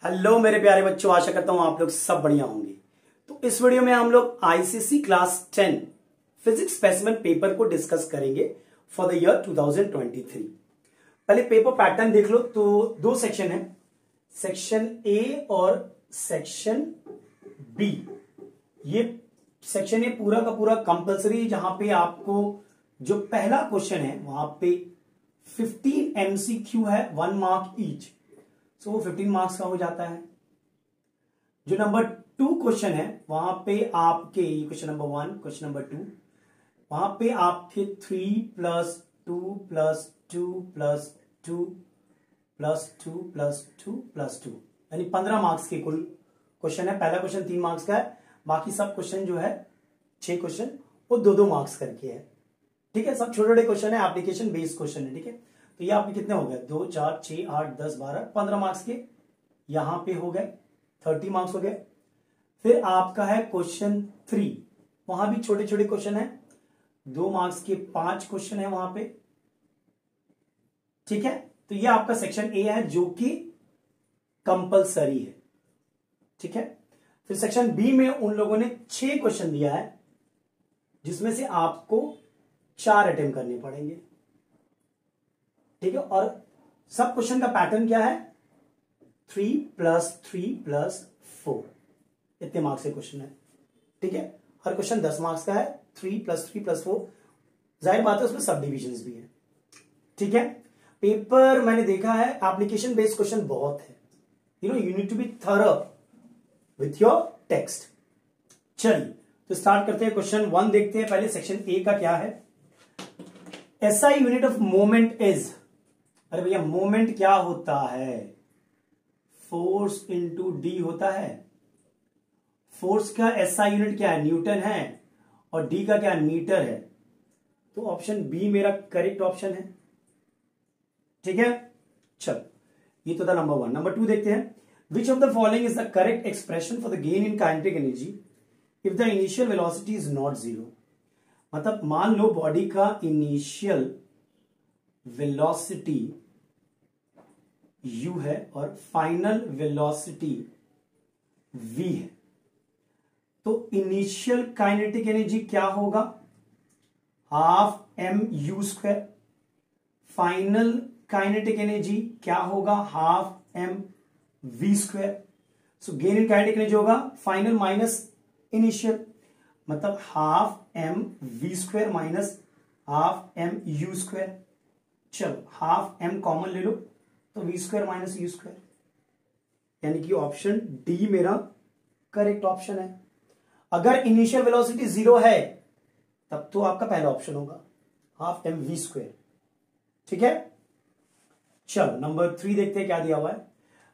Hello मेरे प्यारे बच्चों, आशा करता हूं आप लोग सब बढ़िया होंगे। तो इस वीडियो में हम लोग ICSE class 10 physics specimen paper को डिस्कस करेंगे फॉर द ईयर 2023। पहले पेपर पैटर्न देख लो। तो दो सेक्शन है, सेक्शन ए और सेक्शन बी। ये सेक्शन ए पूरा का पूरा कंपलसरी, जहां पे आपको जो पहला क्वेश्चन है वहां पे 15 एमसीक्यू है, 1 मार्क ईच, सो वो 15 मार्क्स का हो जाता है। जो नंबर 2 क्वेश्चन है वहां पे आपके क्वेश्चन नंबर 1, क्वेश्चन नंबर 2, वहां पे आपके 3 + 2 + 2 + 2 + 2 + 2 + 2 यानी 15 मार्क्स के कुल क्वेश्चन है। पहला क्वेश्चन 3 मार्क्स का है, बाकी सब क्वेश्चन जो है 6 क्वेश्चन वो 2-2 मार्क्स करके है। ठीक है, सब छोटे छोटे क्वेश्चन है, एप्लीकेशन बेस्ड क्वेश्चन है। ठीक है, तो ये आपके कितने हो गए? 2, 4, 6, 8, 10, 12, 15 मार्क्स के यहां पे हो गए, 30 मार्क्स हो गए। फिर आपका है क्वेश्चन 3, वहां भी छोटे छोटे क्वेश्चन है, 2 मार्क्स के 5 क्वेश्चन है वहां पे। ठीक है, तो ये आपका सेक्शन ए है जो कि कंपलसरी है। ठीक है, फिर सेक्शन बी में उन लोगों ने 6 क्वेश्चन दिया है, जिसमें से आपको 4 अटेम्प्ट करने पड़ेंगे। ठीक है, और सब क्वेश्चन का पैटर्न क्या है? 3 + 3 + 4, इतने मार्क्स के क्वेश्चन है। ठीक है, हर क्वेश्चन 10 मार्क्स का है। 3 + 3 + 4, जाहिर बात है उसमें सब डिविजन्स भी है। ठीक है, पेपर मैंने देखा है एप्लीकेशन बेस्ड क्वेश्चन बहुत है। You need to be thorough with your text. चलिए तो स्टार्ट करते हैं। क्वेश्चन 1 देखते हैं पहले। सेक्शन ए का क्या है? SI unit of moment is, अरे भैया मोमेंट क्या होता है? फोर्स इंटू डी होता है। फोर्स का एसआई यूनिट क्या है? न्यूटन है, और डी का क्या? मीटर है। तो ऑप्शन बी मेरा करेक्ट ऑप्शन है। ठीक है, चलो ये तो था नंबर 1। नंबर 2 देखते हैं। विच of the following is the correct expression for the gain in kinetic energy if the initial velocity is not zero? मतलब मान लो बॉडी का इनिशियल वेलोसिटी u है और फाइनल वेलोसिटी v है, तो इनिशियल काइनेटिक एनर्जी क्या होगा? ½ mU²। फाइनल काइनेटिक एनर्जी क्या होगा? ½ mv²। So gain in kinetic energy होगा फाइनल माइनस इनिशियल, मतलब ½ mv² माइनस ½ mU²। चलो ½ m कॉमन ले लो, तो v² माइनस u², यानी कि ऑप्शन डी मेरा करेक्ट ऑप्शन है। अगर इनिशियल वेलोसिटी 0 है तब तो आपका पहला ऑप्शन होगा ½ mv²। ठीक है, चलो नंबर 3 देखते हैं क्या दिया हुआ है।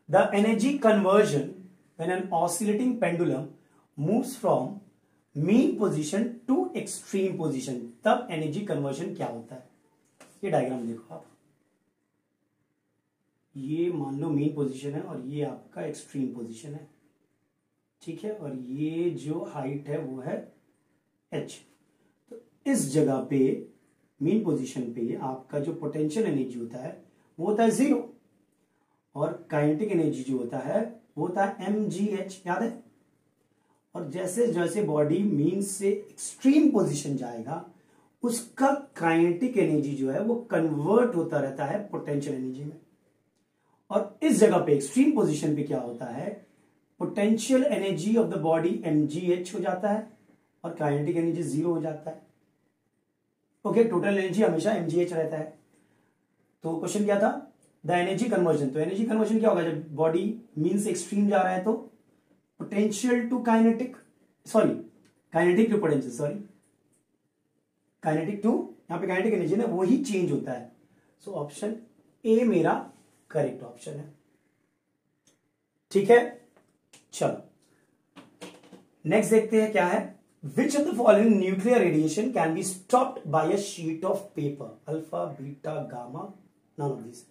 The energy conversion when an oscillating pendulum moves from mean position to extreme position, तब एनर्जी कन्वर्जन क्या होता है? ये डायग्राम देखो आप, ये मान लो मेन पोजीशन है और ये आपका एक्सट्रीम पोजीशन है। ठीक है, और ये जो हाइट है वो है h। तो इस जगह पे मेन पोजीशन पे आपका जो पोटेंशियल एनर्जी होता है वो होता है 0, और काइनेटिक एनर्जी जो होता है वो होता है mgh, याद है? और जैसे जैसे बॉडी मीन से एक्सट्रीम पोजीशन जाएगा उसका काइनेटिक एनर्जी जो है वो कन्वर्ट होता रहता है पोटेंशियल एनर्जी में। और इस जगह पे एक्सट्रीम पोजीशन पे क्या होता है? Potential energy of the body mgh हो जाता है और काइनेटिक एनर्जी 0 हो जाता है। ओके, टोटल एनर्जी हमेशा mgh रहता है। तो क्वेश्चन क्या था? The energy conversion. तो एनर्जी कन्वर्जन क्या होगा? जब बॉडी मीन से एक्सट्रीम जा रहा है तो potential to kinetic, sorry kinetic to potential, sorry kinetic to, यहां पे काइनेटिक एनर्जी ना वो ही चेंज होता है। सो ऑप्शन ए मेरा करेक्ट ऑप्शन है। ठीक है, चलो नेक्स्ट देखते हैं क्या है। Which of the following nuclear radiation can be stopped by a sheet of paper? Alpha, beta, gamma, none of this.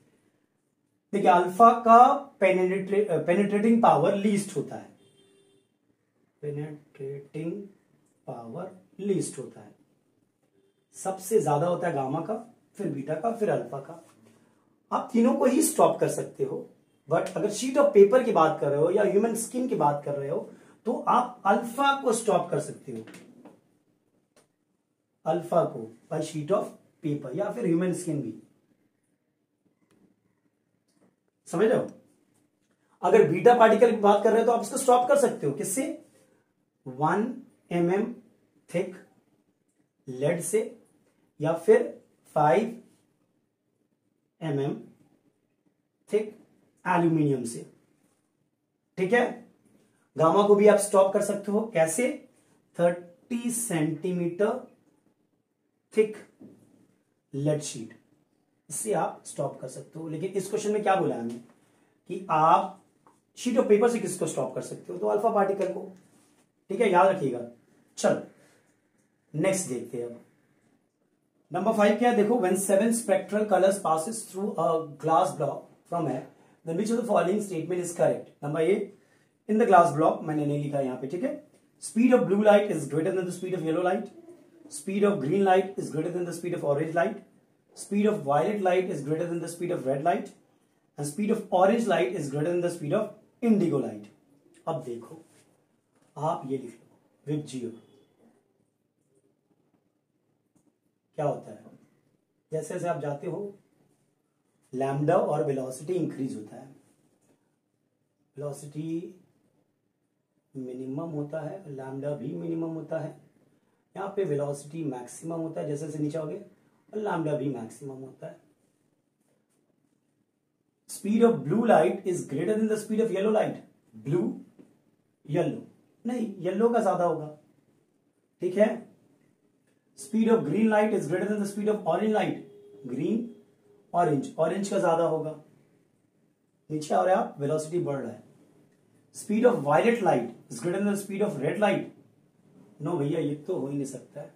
देखिए अल्फा का पेनिट्रेटिंग पावर लीस्ट होता है, पेनिट्रेटिंग पावर लीस्ट होता है, सबसे ज्यादा होता है गामा का, फिर बीटा का, फिर अल्फा का। आप तीनों को ही स्टॉप कर सकते हो, बट अगर शीट ऑफ पेपर की बात कर रहे हो या ह्यूमन स्किन की बात कर रहे हो तो आप अल्फा को स्टॉप कर सकते हो, अल्फा को बाय शीट ऑफ पेपर या फिर ह्यूमन स्किन भी, समझ रहे हो। अगर बीटा पार्टिकल की बात कर रहे हो तो आप इसको स्टॉप कर सकते हो, किससे, 1 mm थिक लेड से या फिर 5 mm थिक एल्यूमिनियम से, ठीक है। गामा को भी आप स्टॉप कर सकते हो, कैसे, 30 सेंटीमीटर थिक लेड शीट, इससे आप स्टॉप कर सकते हो। लेकिन इस क्वेश्चन में क्या बोला हमें कि आप शीट ऑफ पेपर से किसको स्टॉप कर सकते हो, तो अल्फा पार्टिकल को, ठीक है, याद रखिएगा। चलो नेक्स्ट देखते हैं अब। नंबर 5 क्या है, देखो, when 7 spectral colours passes through a glass block from है, then which of the following statement is correct. Number A, in the glass block, मैंने नहीं लिखा यहां पे, ठीक है, speed of blue light is greater than the speed of yellow light, speed of green light is greater than the speed of orange light, speed of violet light is greater than the speed of red light, and speed of orange light is greater than the speed of Indigo light. अब देखो, आप ये लिख लो with zero, क्या होता है, जैसे जैसे आप जाते हो लैम्डा और वेलोसिटी इंक्रीज होता है, वेलोसिटी मिनिमम होता है, लैम्डा भी मिनिमम होता है, यहाँ पे वेलोसिटी मैक्सिमम होता है, जैसे जैसे नीचे आओगे, और लैम्डा भी मैक्सिमम होता है। Speed of blue light is greater than the speed of yellow light, blue yellow नहीं, येलो का ज्यादा होगा, ठीक है। Speed of green light is greater than the speed of orange light, green orange, orange का ज्यादा होगा, नीचे आ रहे आप, वेलोसिटी बढ़ रहा है। Speed of violet light is greater than the speed of red light, no भैया ये तो हो ही नहीं सकता है।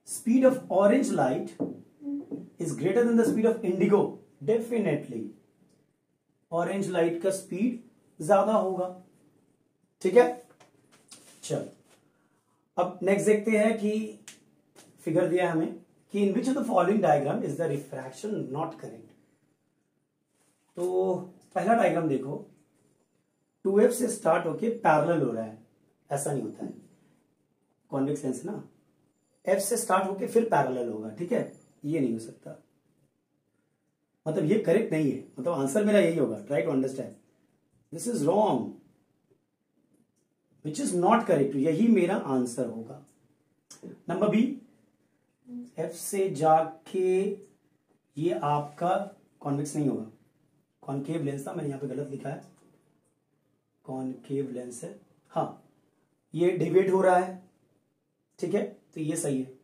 Speed of orange light is greater than the speed of indigo, definitely orange light का स्पीड ज्यादा होगा, ठीक है। चलो अब नेक्स्ट देखते हैं कि फिगर दिया है हमें कि in which of the following diagram is the refraction not correct. तो पहला डायग्राम देखो, 2f से स्टार्ट होके पैरेलल हो रहा है, ऐसा नहीं होता है, कॉन्वेक्स लेंस ना, f से स्टार्ट होके फिर पैरेलल होगा, ठीक है, ये नहीं हो सकता, मतलब ये करेक्ट नहीं है, मतलब आंसर मेरा यही होगा, try to understand, this is wrong, which is not correct, यही मेरा आंसर होगा। नंबर बी, एफ से जाके ये आपका कॉन्वेक्स नहीं होगा, कॉनकेव लेंस था, मैंने यहां पे गलत लिखा है, कॉनकेव लेंस है, हाँ ये डिवेट हो रहा है, ठीक है, तो ये सही है।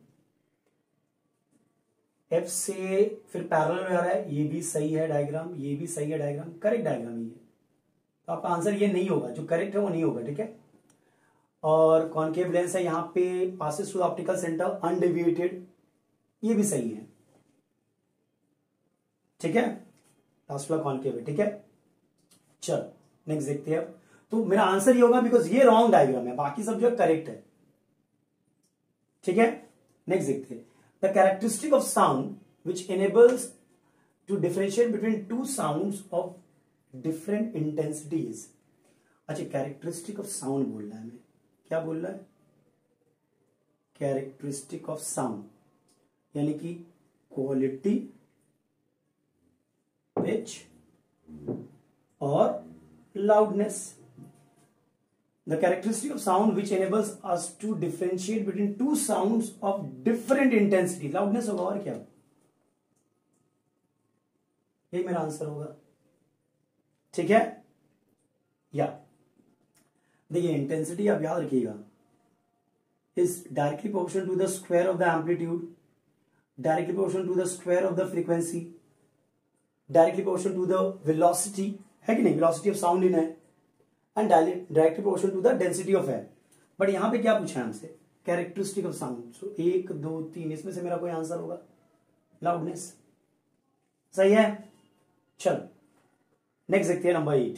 एफ से फिर पैरेलल में आ रहा है, ये भी सही है डायग्राम, ये भी सही है डायग्राम, करेक्ट डायग्राम ये, तो आपका आंसर ये नहीं होगा, जो करेक्ट है वो नहीं होगा, ठीक है। और कॉनकेव लेंस है, यहाँ पे passes through optical centre undeviated, ये भी सही है, ठीक है, लास्ट वाला कॉनकेव है, ठीक है। चलो नेक्स्ट देखते हैं अब, तो मेरा आंसर ये होगा बिकॉज ये रॉन्ग डायग्राम है, बाकी सब जो करेक्ट है, ठीक है। नेक्स्ट देखते हैं, the characteristic of sound which enables to differentiate between two sounds of different intensities. अच्छा, कैरेक्टरिस्टिक ऑफ साउंड बोल रहा है हमें, क्या बोल रहा है, कैरेक्टरिस्टिक ऑफ साउंड यानी कि क्वालिटी, पिच और loudness. The characteristic of sound which enables us to differentiate between two sounds of different intensity. Loudness होगा, और क्या, यही मेरा आंसर होगा, ठीक है। या देखिए, इंटेंसिटी आप याद रखिएगा, is directly proportional to the square of the amplitude, directly proportional to the square of the frequency, directly proportional to the velocity, है कि नहीं, वेलोसिटी ऑफ साउंड इन है, and directly proportional to the density of air. But यहां पे क्या पूछा है हमसे, कैरेक्टरिस्टिक ऑफ साउंड, सो 1 2 3 इसमें से मेरा कोई आंसर होगा, लाउडनेस, सही है। चलो नेक्स्ट देखते हैं नंबर 8।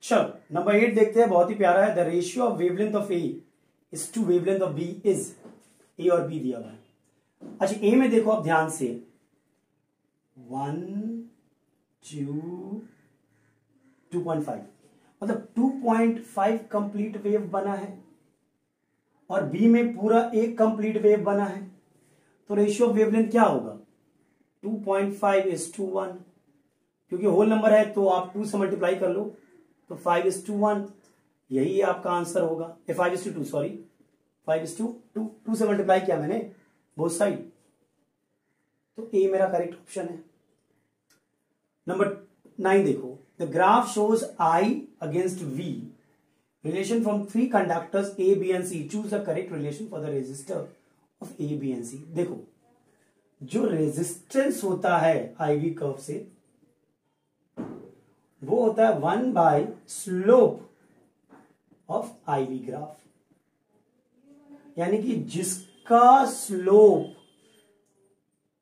चलो नंबर 8 देखते हैं, बहुत ही प्यारा है, the ratio of wavelength of A is to wavelength of B is, A और बी दिया हुआ है। अच्छा, ए में देखो आप ध्यान से, 1 2 2.5, मतलब 2.5 कंप्लीट वेव बना है और बी में पूरा एक कंप्लीट वेव बना है, तो रेशियो ऑफ वेवलेंथ क्या होगा? 2.5:1, क्योंकि होल नंबर है तो आप 2 से मल्टीप्लाई कर लो, तो 5:1, यही आपका आंसर होगा। 5:2, सॉरी 5:2, 2 से मल्टीप्लाई किया मैंने बोथ साइड, तो ए मेरा करेक्ट ऑप्शन है। नंबर 9 देखो, the graph shows I against V, relation from 3 conductors A, B and C, choose the correct relation for the resistor of A, B and C। देखो, जो resistance होता है IV curve से, वो होता है 1/स्लोप ऑफ IV ग्राफ, यानी कि जिसका स्लोप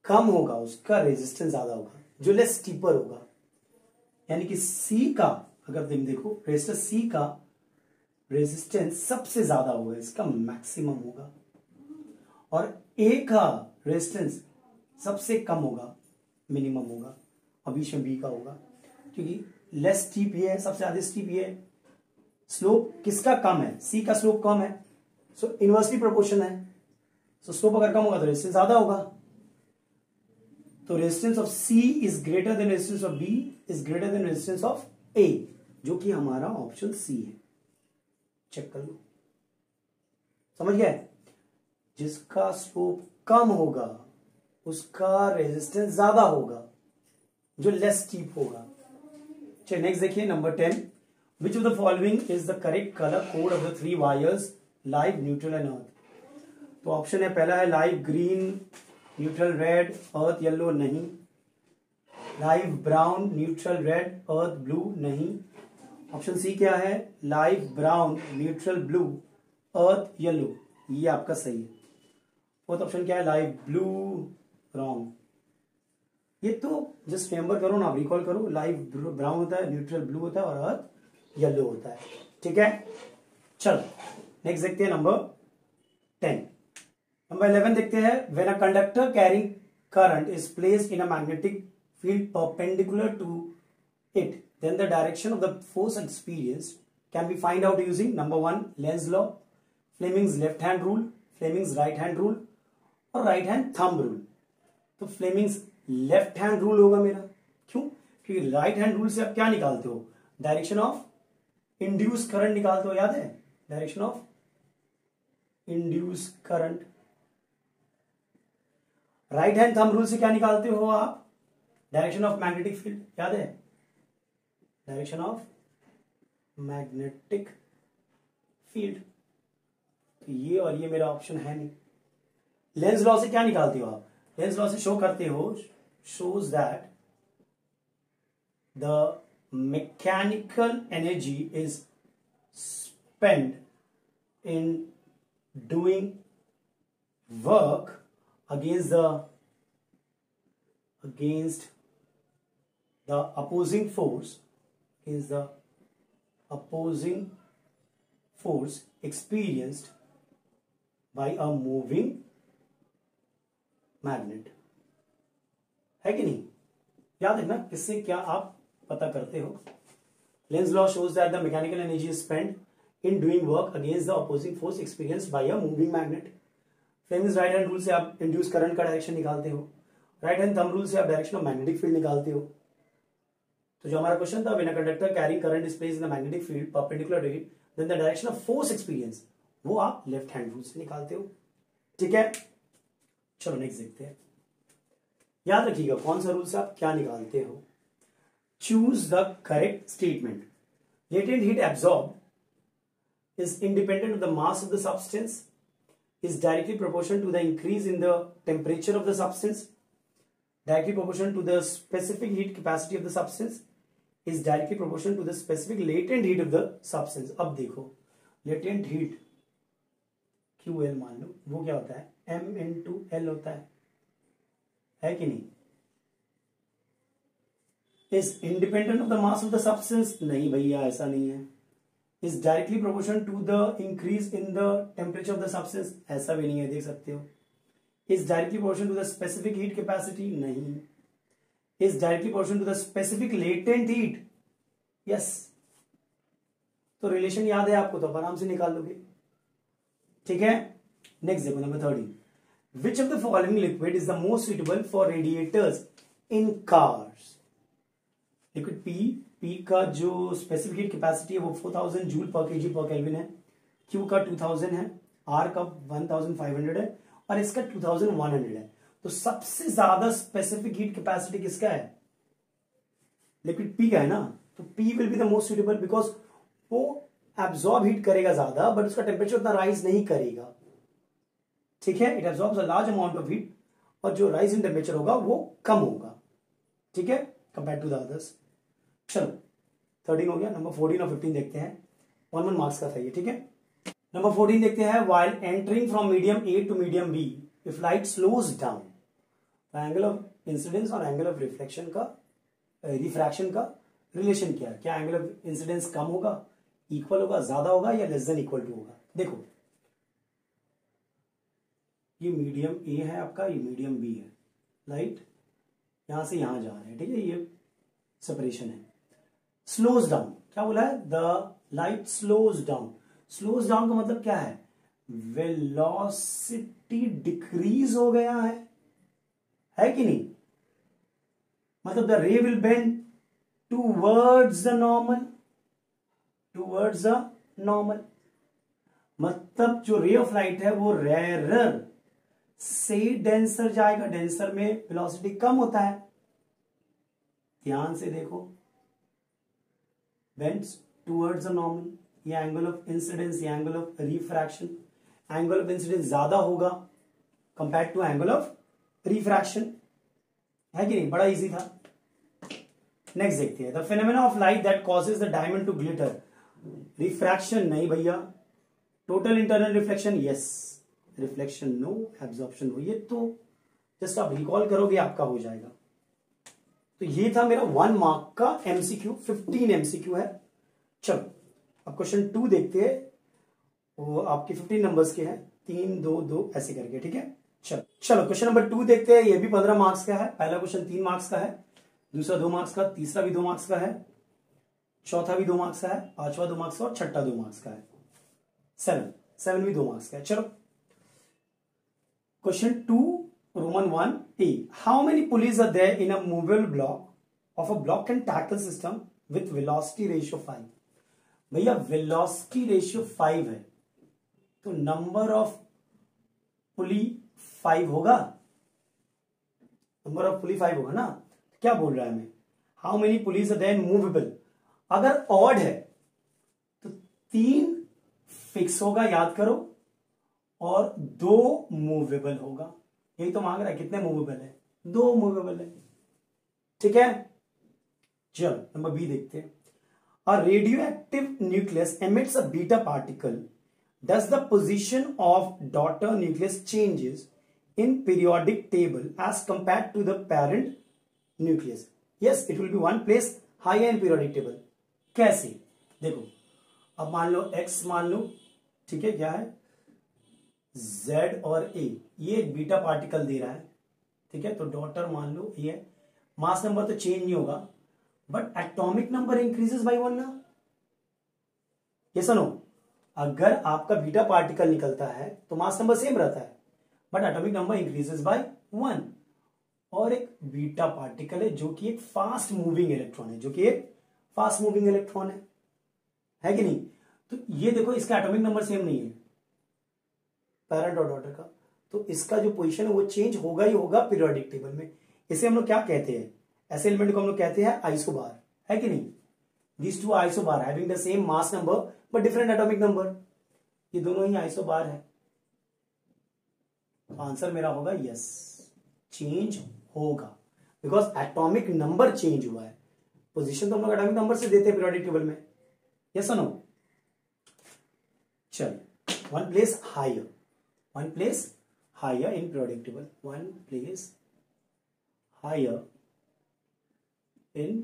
कम होगा उसका रेजिस्टेंस ज्यादा होगा, जो लेस स्टीपर होगा। यानी कि C का, अगर तुम देखो रेजिस्टर C का रेजिस्टेंस सबसे ज्यादा होगा, इसका मैक्सिमम होगा, और A का रेजिस्टेंस सबसे कम होगा, मिनिमम होगा, और बीच में B का होगा, क्योंकि लेस स्टीप ये है, सबसे ज्यादा स्टीप ये है। स्लोप किसका कम है? C का स्लोप कम है, सो इनवर्सली प्रोपोर्शन है, सो स्लोप अगर कम होगा तो रेजिस्टेंस ज्यादा होगा। तो resistance of C is greater then resistance of B is greater then resistance of A, जो कि हमारा ऑप्शन C है। चेक कर लो, समझ गए? जिसका स्लोप कम होगा उसका रेजिस्टेंस ज्यादा होगा, जो लेस स्टीप होगा। चलिए नेक्स्ट देखिए, number 10, which of the following is the correct colour code of the 3 wires, live, neutral and earth. तो ऑप्शन है, पहला है लाइव ग्रीन, न्यूट्रल रेड, अर्थ येलो नहीं, लाइव ब्राउन, न्यूट्रल रेड, अर्थ ब्लू नहीं। Option C क्या है? Live brown, neutral blue, अर्थ yellow, ये आपका सही है। फोर्थ ऑप्शन क्या है? Live blue, wrong. ये तो जस्ट रिमेंबर करो ना, आप रिकॉल करो, लाइव ब्राउन होता है, न्यूट्रल ब्लू होता है और अर्थ येलो होता है। ठीक है, चलो नेक्स्ट देखते हैं नंबर 10। नंबर 11 देखते हैं, when a conductor carrying current is placed in a magnetic field perpendicular to it, then the direction of the force experienced can be find out using number 1 Lenz law, Fleming's left hand rule, Fleming's right hand rule और right hand thumb rule। तो Fleming's left hand rule होगा मेरा, क्यों? क्योंकि right hand rule से आप क्या निकालते हो? डायरेक्शन ऑफ इंड्यूस करंट निकालते हो, याद है? Direction of induce current. Right hand thumb rule से क्या निकालते हो आप? डायरेक्शन ऑफ मैग्नेटिक फील्ड, याद है? Direction of magnetic field. तो ये और ये मेरा ऑप्शन है नहीं। लेंस लॉ से क्या निकालते हो आप? लेंस लॉ से शो करते हो, shows that the mechanical energy is spent in doing work against the opposing force, is the opposing force experienced by a moving magnet। है कि नहीं? याद है ना किससे क्या आप पता करते हो? Lenz law shows that the mechanical energy is spent in doing work against the opposing force experienced bye a moving magnet. Fleming's right hand rule से आप इंड्यूस करंट का डायरेक्शन निकालते हो, राइट हैंड थंब रूल से आप direction of magnetic field निकालते हो। तो जो हमारा क्वेश्चन था, when a conductor carrying current is placed in the magnetic field perpendicular to it, then the direction of force experience, वो आप लेफ्ट हैंड रूल से निकालते हो। ठीक है, चलो नेक्स्ट देखते हैं। याद रखिएगा कौन सा रूल से आप क्या निकालते हो। Choose the correct statement. Latent heat absorb is independent of the mass of the substance, is directly proportional to the increase in the temperature of the substance, directly proportional to the specific heat capacity of the substance, is directly proportional to the specific latent heat of the substance. अब देखो, latent heat QL मान लो, वो क्या होता है? M/L होता है कि नहीं? Is independent of the mass of the substance? नहीं भैया, ऐसा नहीं है। Is directly proportional to the increase in the temperature of the substance? ऐसा भी नहीं है, देख सकते हो। Is directly proportional to the specific heat capacity? नहीं। Is directly proportional to the specific latent heat? Yes, तो रिलेशन याद है आपको तो आप आराम से निकाल लोगे। ठीक है, नेक्स्ट देखो number 13, which of the following liquid is the most suitable for radiators in cars. Liquid P का जो स्पेसिफिक हीट कैपेसिटी है वो 4000 जूल पर केजी पर केल्विन है, क्यू का 2000 है, आर का 1500 है और इसका 2100 है। तो सबसे ज्यादा स्पेसिफिक हीट कैपेसिटी किसका है? लिक्विड पी का है ना, तो P will be the most suitable because वो एब्जॉर्ब हीट करेगा ज्यादा बट उसका टेम्परेचर उतना राइज नहीं करेगा। ठीक है, it absorbs a large amount of heat और जो राइज इन टेम्परेचर होगा वो कम होगा। ठीक है, कंपेयर टू द अदर्स। चलो 13 हो गया, नंबर 14 और 15 देखते हैं, 1 मार्क्स का था ये। ठीक है, नंबर 14 देखते हैं, while entering from medium A to medium B if light slows down, angle of incidence और एंगल ऑफ रिफ्लेक्शन का रिफ्रैक्शन का रिलेशन क्या है? क्या एंगल ऑफ इंसिडेंस कम होगा, इक्वल होगा, ज्यादा होगा या लेस देन इक्वल टू होगा? देखो ये मीडियम ए है आपका, ये मीडियम बी है, लाइट यहां से यहां जा रहे हैं। ठीक है, ये सेपरेशन है। स्लोज डाउन, क्या बोला है? The light slows down. Slows down का मतलब क्या है? वेलोसिटी डिक्रीज हो गया है कि नहीं? मतलब द रे will bend towards the normal, towards the normal. मतलब जो रे ऑफ लाइट है वो रेरर से डेंसर जाएगा, डेंसर में वेलोसिटी कम होता है। ध्यान से देखो, बेंड्स टूवर्ड्स द नॉर्मल, ये एंगल ऑफ इंसिडेंस, ये angle of refraction. Angle of incidence ज्यादा होगा compare to angle of refraction, है कि नहीं? बड़ा इजी था। नेक्स्ट देखते हैं, the phenomena of light that causes the diamond to glitter. Refraction नहीं भैया, total internal reflection yes, reflection no, absorption no. ये तो जस्ट आप रिकॉल करोगे आपका हो जाएगा। तो ये था मेरा 1 मार्क का एमसीक्यू, 15 एमसीक्यू है। चलो अब क्वेश्चन 2 देखते हैं, वो आपके 15 नंबर्स के हैं, 3 2 2 ऐसे करके। ठीक है, चलो क्वेश्चन नंबर 2 देखते हैं। ये भी 15 मार्क्स का है। पहला क्वेश्चन 3 मार्क्स का है, दूसरा 2 मार्क्स का, तीसरा भी 2 मार्क्स का है, चौथा भी 2 मार्क्स का है, पांचवा 2 मार्क्स का और छठा 2 मार्क्स का है। 7 भी 2 मार्क्स का है। चलो question 2 roman 1 A, how many pulleys are there in a movable block of a block and tackle system with velocity ratio 5। भैया वेलोसिटी रेशियो 5 है तो नंबर ऑफ पुली 5 होगा, नंबर ऑफ पुली 5 होगा ना। क्या बोल रहा है हमें? How many pulleys are there movable. अगर ऑड है तो 3 फिक्स होगा, याद करो, और 2 मूवेबल होगा। यही तो मांग रहा है, कितने मूवेबल है? 2 मूवेबल है। ठीक है, चलो नंबर बी देखते हैं। A radioactive nucleus emits a beta particle. Does the position of daughter nucleus changes in periodic table as compared to the parent nucleus? Yes, it will be one place higher in periodic table. कैसे? देखो, अब मान लो x मान लो, ठीक है, क्या है? Z और A, ये एक बीटा पार्टिकल दे रहा है। ठीक है, तो डॉटर मान लो ये, मास नंबर तो चेंज नहीं होगा but atomic number increases by 1 ना। ये सुनो, अगर आपका बीटा पार्टिकल निकलता है तो मास नंबर सेम रहता है but atomic number increases by 1। और एक बीटा पार्टिकल है जो कि एक फास्ट मूविंग इलेक्ट्रॉन है, जो कि एक फास्ट मूविंग इलेक्ट्रॉन है कि नहीं? तो ये देखो, इसका एटॉमिक नंबर सेम नहीं है पैरेंट और डॉटर का, तो इसका जो पोजीशन है वो चेंज होगा ही होगा पीरियोडिक टेबल में। इसे हम लोग क्या कहते हैं? ऐसे एलिमेंट को हम लोग कहते हैं आइसोबार, है कि नहीं? These two isobar having the same mass number but different atomic number, ये दोनों ही आइसोबार है। आंसर मेरा होगा यस, चेंज होगा बिकॉज एटॉमिक नंबर चेंज हुआ है। पोजीशन तो हम लोग एटॉमिक नंबर से देते हैं पीरियोडिक टेबल में, यस और नो? चल, one place higher in periodic table, one place higher in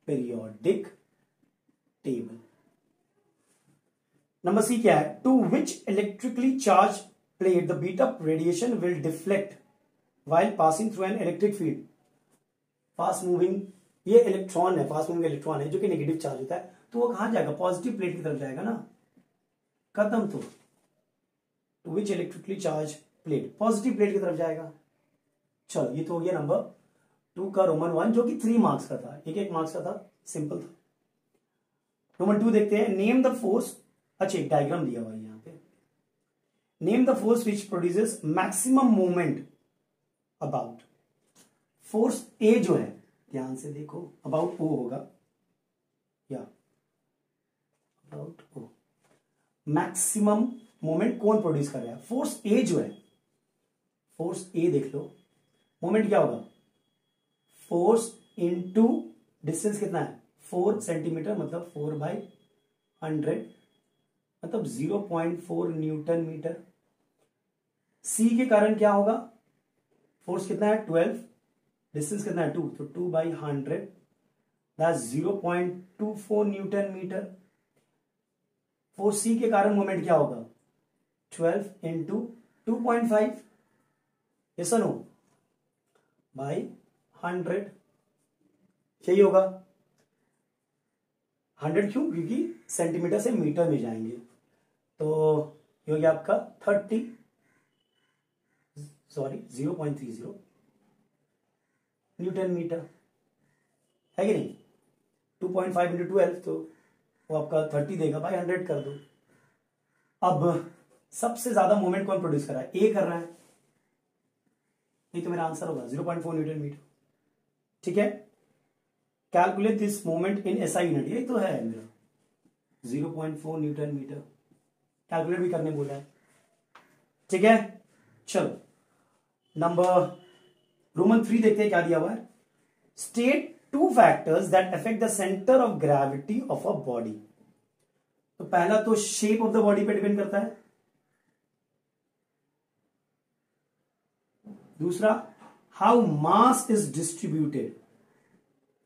periodic table. Number C क्या है? To which electrically charge plate the beta radiation will deflect while passing through an electric field. Fast moving ये electron है, fast moving electron है जो कि negative charge होता है, तो वो कहां जाएगा, पॉजिटिव प्लेट की तरफ जाएगा ना, खत्म। तो to which electrically charge plate, positive plate की तरफ जाएगा। चलो ये तो हो गया नंबर 2 का रोमन 1 जो कि 3 मार्क्स का था, एक मार्क्स का था, सिंपल था। रोमन 2 देखते हैं, नेम द फोर्स, अच्छा एक डायग्राम दिया हुआ है यहां पे, name the force which produces maximum movement about, force A जो है, ध्यान से देखो, अबाउट ओ होगा या अबाउट ओ, मैक्सिमम मोमेंट कौन प्रोड्यूस कर रहा है, फोर्स ए जो है, फोर्स ए देख लो, मोमेंट क्या होगा, फोर्स इनटू डिस्टेंस कितना है 4 सेंटीमीटर, मतलब 4/100, मतलब 0.4 न्यूटन मीटर। सी के कारण क्या होगा, फोर्स कितना है 12, डिस्टेंस कितना है 2, तो 2/100 दैट्स 0.24 न्यूटन मीटर। फोर्स सी के कारण मोमेंट क्या होगा 12 इंटू 2.5, यस नो, बाई 100, यही होगा। 100 क्यों, क्योंकि सेंटीमीटर से मीटर में जाएंगे, तो ये हो गया आपका 0.30 न्यूटन मीटर, है कि नहीं। 2.5 इंटू 12 तो वो आपका 30 देगा, बाई 100 कर दो। अब सबसे ज्यादा मोमेंट कौन प्रोड्यूस कर रहा है, ए कर रहा है, ये तो मेरा आंसर होगा 0.4 न्यूटन मीटर, ठीक है। Calculate this moment in SI unit, ये तो है मेरा 0.4 न्यूटन मीटर, कैलकुलेट भी करने बोला है, ठीक है। चलो नंबर रोमन 3 देखते हैं क्या दिया हुआ है, state 2 factors that affect the centre of gravity of a body. तो पहला तो शेप ऑफ द बॉडी पे डिपेंड करता है, दूसरा how mass is distributed,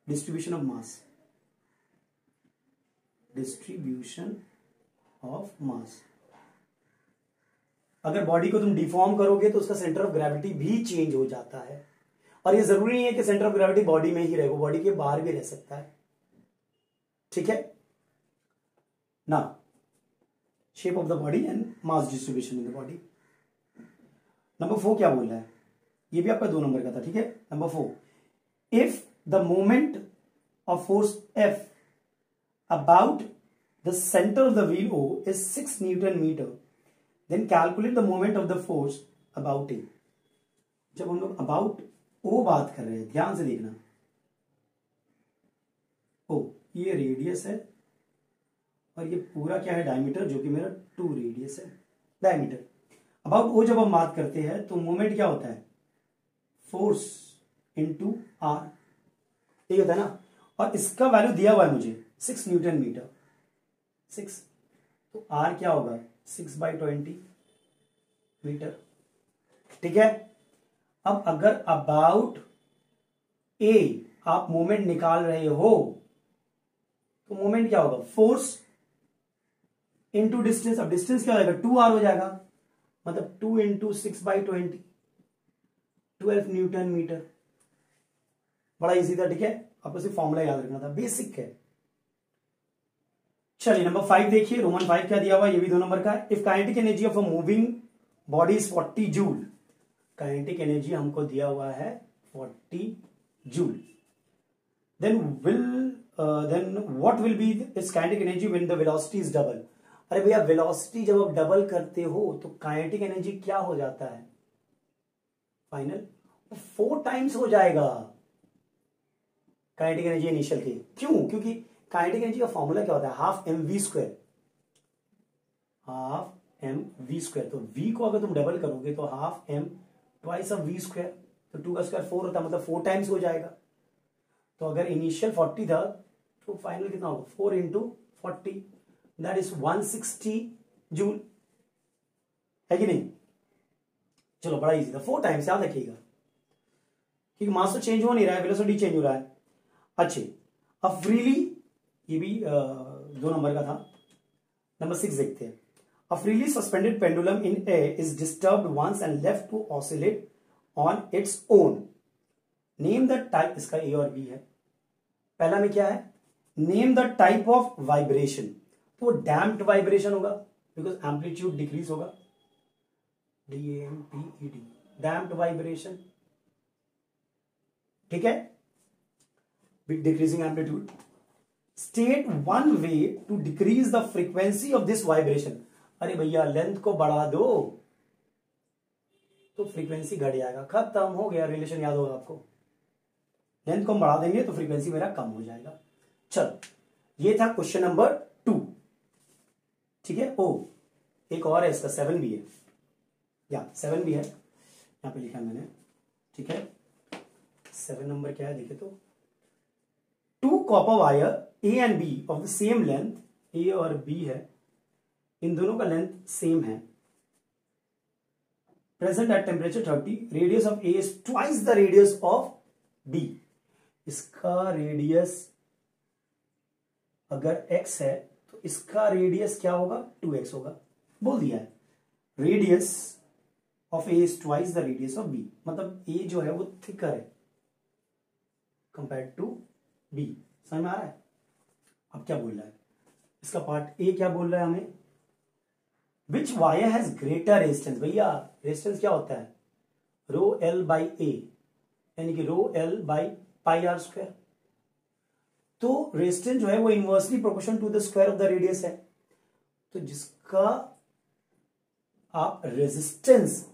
distribution of mass, distribution of mass. अगर बॉडी को तुम डिफॉर्म करोगे तो उसका सेंटर ऑफ ग्रेविटी भी चेंज हो जाता है, और ये जरूरी नहीं है कि सेंटर ऑफ ग्रेविटी बॉडी में ही रहे, वो बॉडी के बाहर भी रह सकता है, ठीक है ना। Shape of the body and mass distribution in the body. Number 4 क्या बोल रहा है, ये भी आपका 2 नंबर का था, ठीक है। Number 4, if the moment of force F about the centre of the wheel O is 6 newton metre, then calculate the moment of the force about A. जब हम लोग अबाउट ओ बात कर रहे हैं, ध्यान से देखना, ओ ये रेडियस है और ये पूरा क्या है डायमीटर, जो कि मेरा 2 रेडियस है, डायमीटर। अबाउट ओ जब हम बात करते हैं तो मोमेंट क्या होता है, फोर्स इनटू आर, ये होता है ना, और इसका वैल्यू दिया हुआ है मुझे 6 न्यूटन मीटर, 6, तो आर क्या होगा 6/20 मीटर, ठीक है। अब अगर अबाउट ए आप मोमेंट निकाल रहे हो तो मोमेंट क्या होगा, फोर्स इनटू डिस्टेंस, अब डिस्टेंस क्या हो जाएगा 2r हो जाएगा, मतलब 2 इंटू 6/20, 12 न्यूटन मीटर। बड़ा इजी था, ठीक है, आपको सिर्फ फॉर्मूला याद रखना था, बेसिक है। चलिए नंबर 5 देखिए, रोमन 5 क्या दिया हुआ, ये भी 2 नंबर का है। If kinetic energy of a moving body is 40 joule, kinetic energy हमको दिया हुआ है 40 joule, then what will be its kinetic energy when the velocity is double. अरे भैया वेलोसिटी जब आप डबल करते हो तो काइनेटिक एनर्जी क्या हो जाता है, फाइनल 4 टाइम्स हो जाएगा काइनेटिक एनर्जी इनिशियल की। क्यों, क्योंकि काइनेटिक एनर्जी का फॉर्मूला क्या होता है, half m v square, half m v square. तो v को अगर तुम डबल करोगे तो half m twice of v square, तो 2 का स्क्वायर 4 होता है, मतलब 4 टाइम्स हो जाएगा। तो अगर इनिशियल 40 था तो फाइनल कितना होगा 4 इंटू 40, दैट इज 160 जूल, है कि नहीं। चलो बड़ा इजी था, 4 टाइम्स याद रखिएगा, क्योंकि मास तो चेंज हो नहीं रहा है, वेलोसिटी चेंज हो रहा है। अच्छे, अब फ्रीली, ये भी 2 नंबर का था। नंबर 6 देखते हैं, a freely suspended pendulum in air is disturbed once and left to oscillate on its own, name the type, इसका ए और बी है, पहला में क्या है, name the type of vibration, तो डैम्प्ड वाइब्रेशन होगा बिकॉज एम्पलीट्यूड डिक्रीज होगा, DAMPED, डैम्प्ड वाइब्रेशन, ठीक है, with decreasing amplitude. State one way to decrease the frequency of this vibration, अरे भैया लेंथ को बढ़ा दो तो फ्रीक्वेंसी घट जाएगा, खत्म हो गया, रिलेशन याद होगा आपको, लेंथ को हम बढ़ा देंगे तो फ्रीक्वेंसी मेरा कम हो जाएगा। चलो ये था क्वेश्चन नंबर 2, ठीक है। ओ एक और है इसका, 7 भी है, या 7 भी है, यहां पे लिखा मैंने, ठीक है। 7 नंबर क्या है देखिए, तो 2 copper wire A and B of the same length, A और बी है, इन दोनों का लेंथ सेम है, present at temperature 30, radius of A is twice the radius of B. इसका रेडियस अगर x है तो इसका रेडियस क्या होगा, 2x होगा, बोल दिया है। Radius of A is twice the radius of B, मतलब ए जो है वो थिकर है कंपेयर टू बी, समझ में आ रहा है। अब क्या बोल रहा है इसका पार्ट ए, क्या बोल रहा है हमें, which wire has greater resistance, भैया रेजिस्टेंस क्या होता है, रो एल बाई ए, यानी कि rho L by pi r square, तो रेजिस्टेंस जो है वो inversely proportional to the square of the radius है, तो जिसका आप रेजिस्टेंस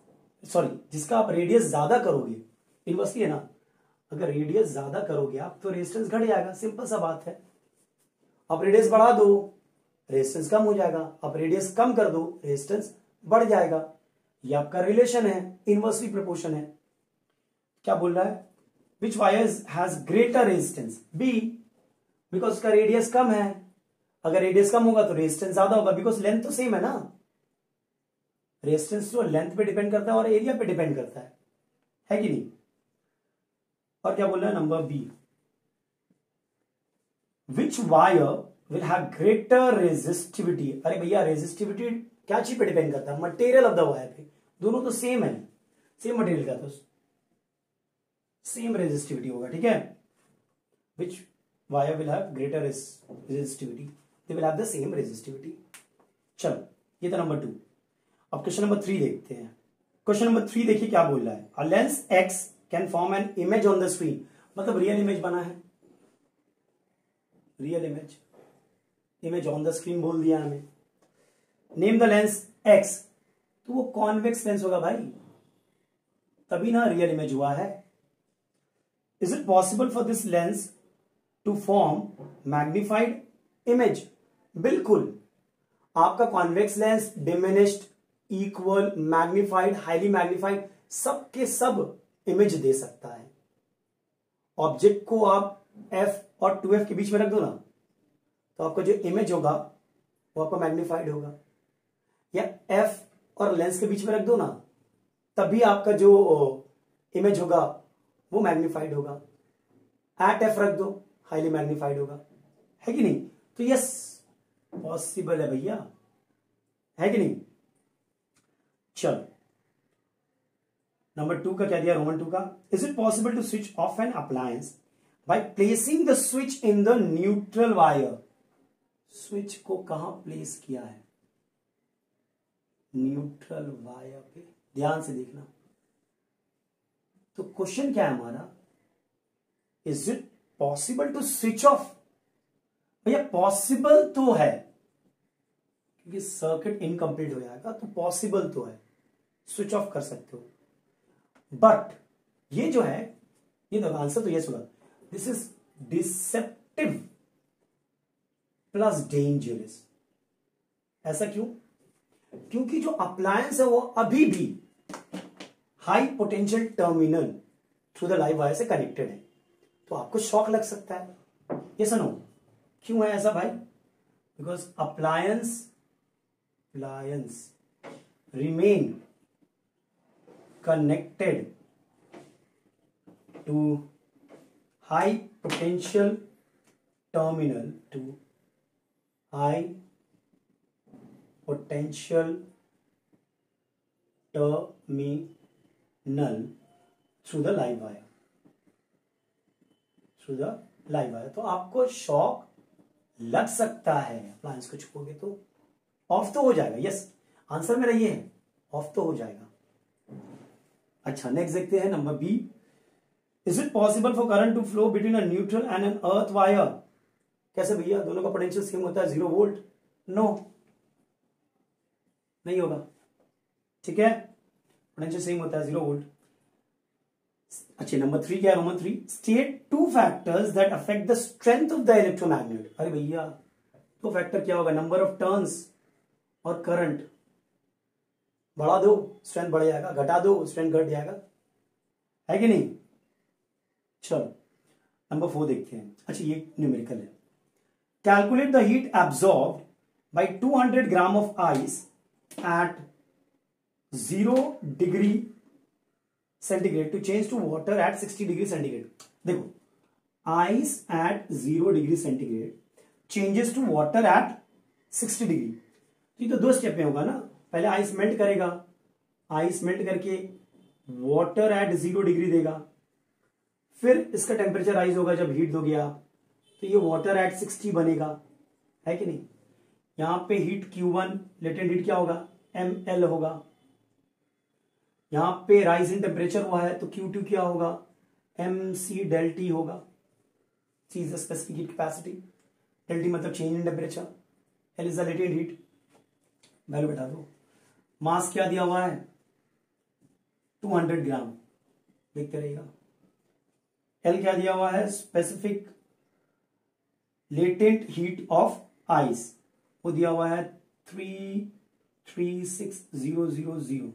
जिसका आप रेडियस ज्यादा करोगे, इनवर्सली है ना, अगर रेडियस ज्यादा करोगे आप तो रेजिस्टेंस घट जाएगा, सिंपल सा बात है। आप रेडियस बढ़ा दो रेजिस्टेंस कम हो जाएगा, आप रेडियस कम कर दो रेजिस्टेंस बढ़ जाएगा, ये आपका रिलेशन है, इनवर्सली प्रोपोर्शन है। क्या बोल रहा है, which wires has greater resistance, B, because उसका रेडियस कम है, अगर रेडियस कम होगा तो रेजिस्टेंस ज्यादा होगा, बिकॉज लेंथ तो सेम है ना, रेजिस्टेंस तो लेंथ पे डिपेंड करता है और एरिया पे डिपेंड करता है कि नहीं। और क्या बोल रहा है number B, which wire will have greater resistivity, अरे भैया रेजिस्टिविटी क्या चीज पे डिपेंड करता है, मटेरियल ऑफ द वायर पे, दोनों तो सेम है, सेम मटेरियल का तो सेम रेजिस्टिविटी होगा, ठीक है। Which wire will have greater resistivity, they will have the same resistivity. चलो ये था नंबर 2। अब क्वेश्चन नंबर 3 देखते हैं। क्वेश्चन नंबर 3 देखिए क्या बोल रहा है, a lens x can form an image on the screen, मतलब रियल इमेज बना है, real image on the screen बोल दिया हमें। नेम द लेंस एक्स, तो वो कॉन्वेक्स लेंस होगा भाई, तभी ना रियल इमेज हुआ है। Is it possible for this lens to form magnified image, बिल्कुल, आपका convex lens diminished, equal, magnified, highly magnified, सब के सब इमेज दे सकता है। ऑब्जेक्ट को आप f और 2f के बीच में रख दो ना, तो आपका जो इमेज होगा वो आपका मैग्निफाइड होगा, या f और लेंस के बीच में रख दो ना, तभी आपका जो इमेज होगा वो मैग्निफाइड होगा। एट f रख दो, हाईली मैग्निफाइड होगा, है कि नहीं। तो यस पॉसिबल है भैया, है कि नहीं। चलो नंबर 2 का क्या दिया, रोमन 2 का, is it possible to switch off an appliance by placing the switch in the neutral wire, switch को कहां प्लेस किया है, न्यूट्रल वायर पे, ध्यान से देखना। तो क्वेश्चन क्या है हमारा, is it possible to switch off, भैया पॉसिबल तो है क्योंकि सर्किट इनकम्प्लीट हो जाएगा, तो पॉसिबल तो है, स्विच ऑफ कर सकते हो, बट ये जो है, ये देखो आंसर तो ये सुना, this is deceptive plus dangerous. ऐसा क्यों, क्योंकि जो अप्लायंस है वो अभी भी high potential terminal through the live wire से कनेक्टेड है, तो आपको शॉक लग सकता है, ये सुनो क्यों है ऐसा भाई, because appliance remain connected to high potential terminal through the live wire, live आया, तो आपको शॉक लग सकता है। अप्लायंस को छुओगे तो ऑफ तो हो जाएगा। यस, आंसर मेरा ये है, ऑफ तो हो जाएगा। अच्छा, नेक्स्ट देखते हैं number B. Is it possible for current to flow between a neutral and an earth wire? कैसे भैया, दोनों का पोटेंशियल सेम होता है 0 वोल्ट? नो, नहीं होगा। ठीक है, पोटेंशियल सेम होता है 0 वोल्ट। अच्छा, नंबर 3 क्या है? Roman 3, state 2 factors that affect the strength of the electromagnet. अरे भैया, तो फैक्टर क्या होगा? नंबर ऑफ टर्न्स और करंट। बढ़ा दो स्ट्रेंथ बढ़ जाएगा, घटा दो स्ट्रेंथ घट जाएगा, है कि नहीं? चलो नंबर 4 देखते हैं। अच्छा, ये न्यूमेरिकल है। Calculate the heat absorbed by 200 gram of ice at 0 degree centigrade to change to water at 60 degree centigrade. देखो, ice at 0 degree centigrade changes to water at 60 degree. तो ये तो 2 स्टेप में होगा ना। पहले आइस मेल्ट करेगा, आइस मेल्ट करके वाटर एट 0 डिग्री देगा, फिर इसका टेम्परेचर राइज होगा जब हीट दोगे आप, तो ये वाटर एट 60 बनेगा, है कि नहीं? यहां पे हीट Q1 लेटेंट हीट क्या होगा? ml होगा। यहां पे राइज इन टेम्परेचर हुआ है तो Q2 क्या होगा? mc del T होगा। C is the specific heat capacity, del T मतलब change in temperature, L is the latent heat. Value बैठा दो। मास क्या दिया हुआ है? 200 ग्राम, देखते रहिएगा। L क्या दिया हुआ है? Specific latent heat of ice, वो दिया हुआ है 336000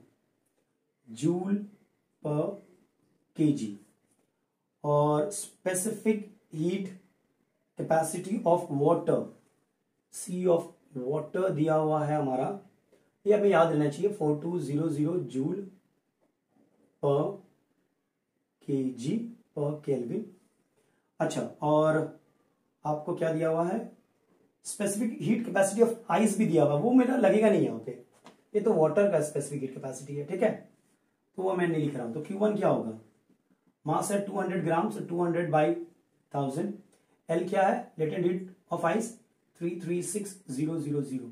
जूल पर केजी। और specific heat capacity of water, C of water दिया हुआ है हमारा, ये हमें याद रहना चाहिए, 4200 जूल पर केजी पर केल्विन। अच्छा, और आपको क्या दिया हुआ है? Specific heat capacity of ice भी दिया हुआ, वो मेरा लगेगा नहीं यहाँ पे, ये तो वाटर का स्पेसिफिक हीट कैपेसिटी है। ठीक है, तो वो मैं नहीं लिख रहा हूं। तो Q1 क्या होगा? मास है 200 ग्राम, so 200 by 1000। L क्या है? Latent heat of ice 336000।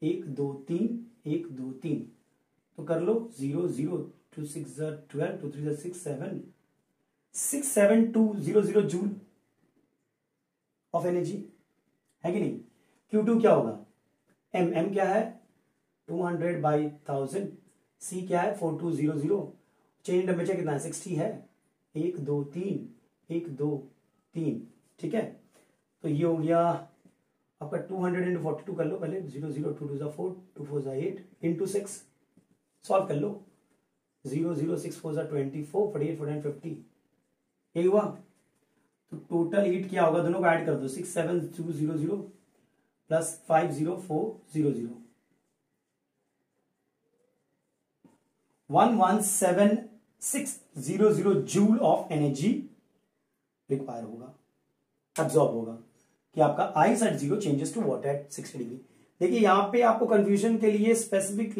1 2 3 1 2 3, तो कर लो 0 0 2 6 12 2 3 6 7 67200 जूल ऑफ एनर्जी, है कि नहीं? Q2 क्या होगा? M क्या है? 200 by 1000। C क्या है? 4200। चेंज टेम्परेचर कितना है? 60 है। 1 2 3 1 2 3। ठीक है, तो ये हो गया आपका 200 into 42 कर लो पहले। 0 0 2 2 4 2 4 8 into 6 सॉल्व कर लो। 0 0 6 4 24 48 49 50, यही हुआ। तो टोटल हीट क्या होगा? दोनों को ऐड कर दो। 67200 plus 50400, 117,600 joule of energy require होगा, एब्जॉर्ब होगा, कि आपका ice at 0 changes to water at 60 degree. देखिए यहां पे आपको कंफ्यूजन के लिए specific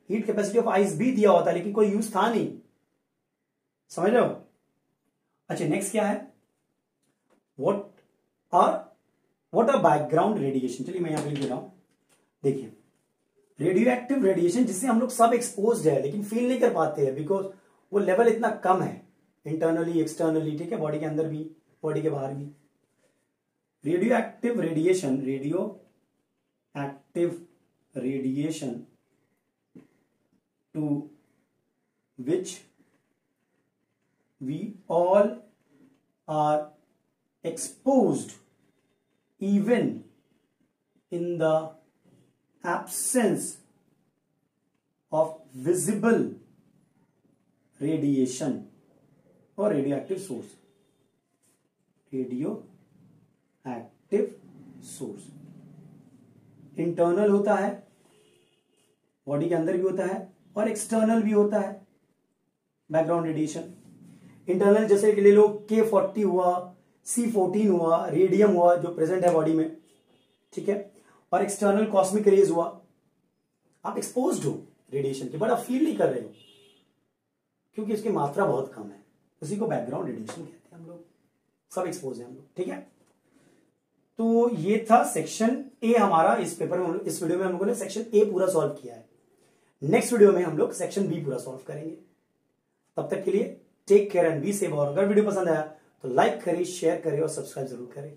heat capacity of ice भी दिया होता है, लेकिन कोई यूज था नहीं, समझ रहे हो? अच्छा, नेक्स्ट क्या है? What are background radiation. चलिए मैं यहां पे लिख दे रहा हूं। देखिए, रेडियो एक्टिव रेडिएशन जिससे हम लोग सब एक्सपोज्ड है, लेकिन फील नहीं कर पाते हैं, बिकॉज वो लेवल इतना कम है, इंटरनली एक्सटर्नली, ठीक है, बॉडी के अंदर भी बॉडी के बाहर भी। Radio active radiation to which we all are exposed even in the absence of visible radiation or radioactive source। radioactive source internal होता है, बॉडी के अंदर भी होता है, और एक्सटर्नल भी होता है बैकग्राउंड रेडिएशन। इंटरनल जैसे कि ले लो K40 हुआ, C14 हुआ, रेडियम हुआ जो प्रेजेंट है बॉडी में, ठीक है, और एक्सटर्नल कॉस्मिक रेज हुआ। आप एक्सपोज्ड हो रेडिएशन के, बट आप फील नहीं कर रहे हो क्योंकि इसकी मात्रा बहुत कम है, उसी को बैकग्राउंड रेडिएशन कहते हैं हम लोग। सब एक्सपोज है हम लोग, ठीक है। तो ये था सेक्शन ए हमारा। इस पेपर में इस वीडियो में हम लोगों ने सेक्शन ए पूरा सॉल्व किया है। नेक्स्ट वीडियो में हम लोग सेक्शन बी पूरा सॉल्व करेंगे। तब तक के लिए take care and be safe. और अगर वीडियो पसंद आया तो लाइक करें, शेयर करें और सब्सक्राइब जरूर करें।